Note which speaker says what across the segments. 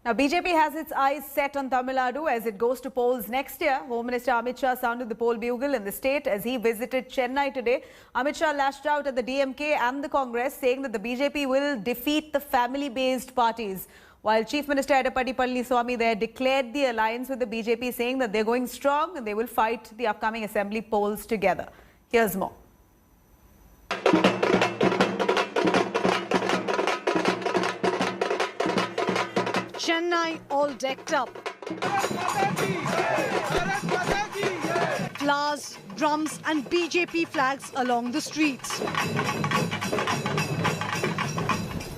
Speaker 1: Now, BJP has its eyes set on Tamil Nadu as it goes to polls next year. Home Minister Amit Shah sounded the poll bugle in the state as he visited Chennai today. Amit Shah lashed out at the DMK and the Congress, saying that the BJP will defeat the family-based parties. While Chief Minister Edappadi Palaniswamy there declared the alliance with the BJP, saying that they're going strong and they will fight the upcoming assembly polls together. Here's more.
Speaker 2: Chennai all decked up. Flowers, drums and BJP flags along the streets.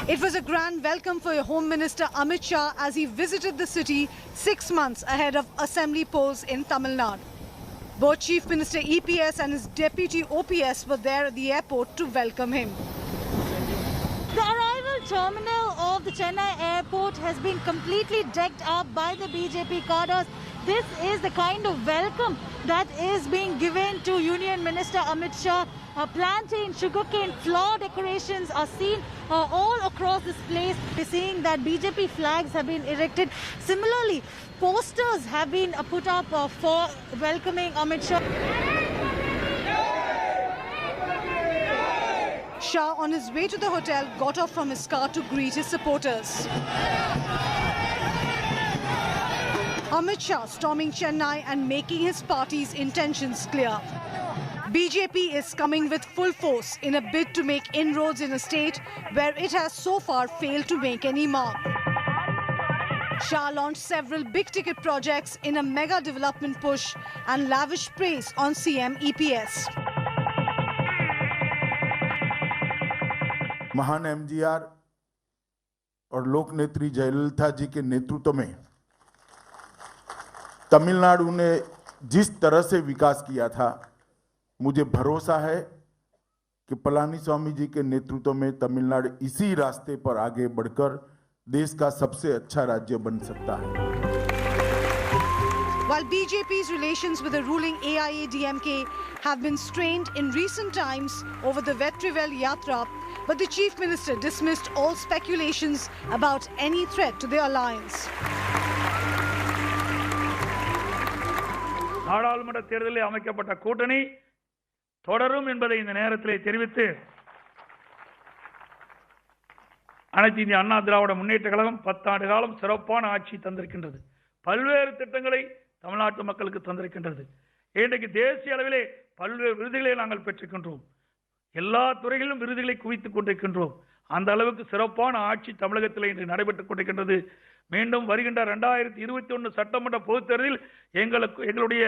Speaker 2: It was a grand welcome for Home Minister Amit Shah as he visited the city 6 months ahead of assembly polls in Tamil Nadu. Both Chief Minister EPS and his deputy OPS were there at the airport to welcome him.
Speaker 3: The arrival terminal of the Chennai airport has been completely decked up by the BJP cadres. This is the kind of welcome that is being given to Union Minister Amit Shah. Plantain, sugarcane, flower decorations are seen all across this place. We're seeing that BJP flags have been erected. Similarly, posters have been put up for welcoming Amit Shah.
Speaker 2: Shah, on his way to the hotel, got off from his car to greet his supporters. Amit Shah storming Chennai and making his party's intentions clear. BJP is coming with full force in a bid to make inroads in a state where it has so far failed to make any mark. Shah launched several big-ticket projects in a mega development push and lavish praise on CM EPS.
Speaker 4: महान MGR और लोक नेत्री जयललिता जी के नेतृत्व में तमिलनाडु ने जिस तरह से विकास किया था, मुझे भरोसा है कि पलानीस्वामी जी के नेतृत्व में तमिलनाडु इसी रास्ते पर आगे बढ़कर देश का सबसे अच्छा राज्य बन सकता है.
Speaker 2: While BJP's relations with the ruling AIADMK have been strained in recent times over the Vetrivel Yatra, but the Chief Minister dismissed all speculations about any threat to the alliance.
Speaker 5: நாடாளுமன்ற தேர்தலில் அமைக்கப்பட்ட கூட்டணி தொடரும் என்பதை இந்த நேரத்தில் தெரிவித்து அனைத்து இந்திய அண்ணா திராவிட முன்னேற்ற கழகம் 10 ஆண்டு காலம் சிறப்பான ஆட்சி தந்திருக்கின்றது. பல்வேறு திட்டங்களை தமிழ்நாட்டு மக்களுக்கு தந்திருக்கின்றது. இன்றைக்கு தேசிய அளவிலே பல்வேறு விருதுகளை நாங்கள் பெற்றிருக்கின்றோம். எல்லா துறைகளிலும் விருதுகளை குவித்துக் கொண்டிருக்கின்றோம். அந்த அளவுக்கு சிறப்பான ஆட்சி தமிழகத்தில் இன்று நடைபெற்றுக் கொண்டிருக்கின்றது. மீண்டும் வருகின்ற 2021 சட்டமன்ற பொதுத் தேர்தலில் எங்களுடைய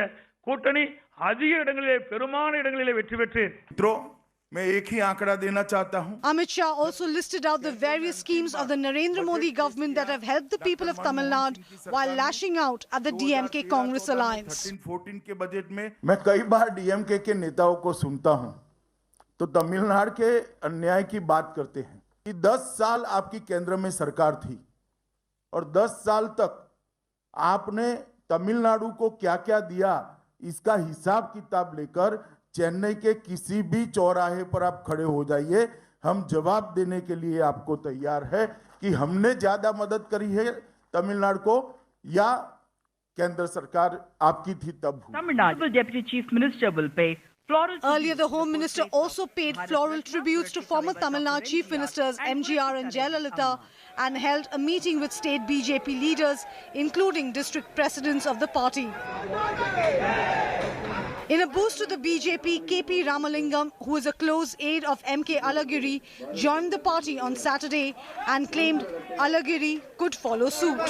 Speaker 5: கூட்டணி அதிக இடங்களிலே பெருமான இடங்களிலே வெற்றி பெற்று
Speaker 4: मैं एक ही आंकड़ा देना चाहता हूं.
Speaker 2: Amit Shah also listed out the various schemes of the Narendra Modi government that have helped the people of Tamil Nadu while lashing out at the DMK Congress alliance.
Speaker 4: 13-14 के बजट में मैं कई बार डीएमके के नेताओं को सुनता हूं तो तमिलनाडु के अन्याय की बात करते हैं कि 10 साल आपकी केंद्र में सरकार थी और 10 साल तक आपने तमिलनाडु को क्या-क्या दिया, इसका हिसाब किताब लेकर चेन्नई के किसी भी चौराहे पर आप खड़े हो जाइए, हम जवाब देने के लिए आपको तैयार है कि हमने ज्यादा मदद करी है तमिलनाडु को या केंद्र सरकार आपकी थी तब.
Speaker 6: Tamil Nadu Deputy Chief Minister will pay floral.
Speaker 2: Earlier, the Home Minister also paid floral tributes to former Tamil Nadu Chief Ministers MGR and Jayalalitha and held a meeting with state BJP leaders, including district presidents of the party. In a boost to the BJP, KP Ramalingam, who is a close aide of MK Alagiri, joined the party on Saturday and claimed Alagiri could follow suit.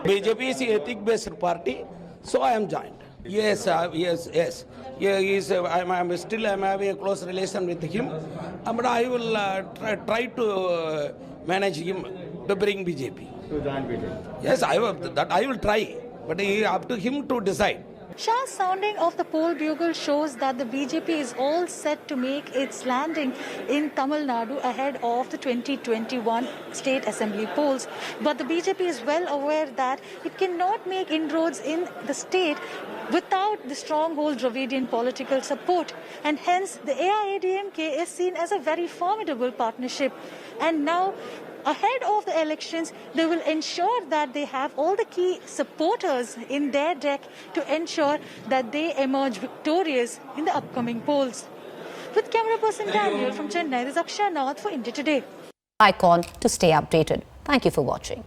Speaker 7: BJP is an ethic-based party, so I am joined. Yes. I'm still having a close relation with him, but I will try to manage him to bring BJP.
Speaker 8: To join BJP?
Speaker 7: Yes, I will try, but up to him to decide.
Speaker 3: Shah's sounding of the poll bugle shows that the BJP is all set to make its landing in Tamil Nadu ahead of the 2021 state assembly polls. But the BJP is well aware that it cannot make inroads in the state without the stronghold Dravidian political support. And hence, the AIADMK is seen as a very formidable partnership. And now, ahead of the elections, they will ensure that they have all the key supporters in their deck to ensure that they emerge victorious in the upcoming polls. With camera person Daniel from Chennai, this is Akshay Nath for India Today.
Speaker 8: Icon to stay updated. Thank you for watching.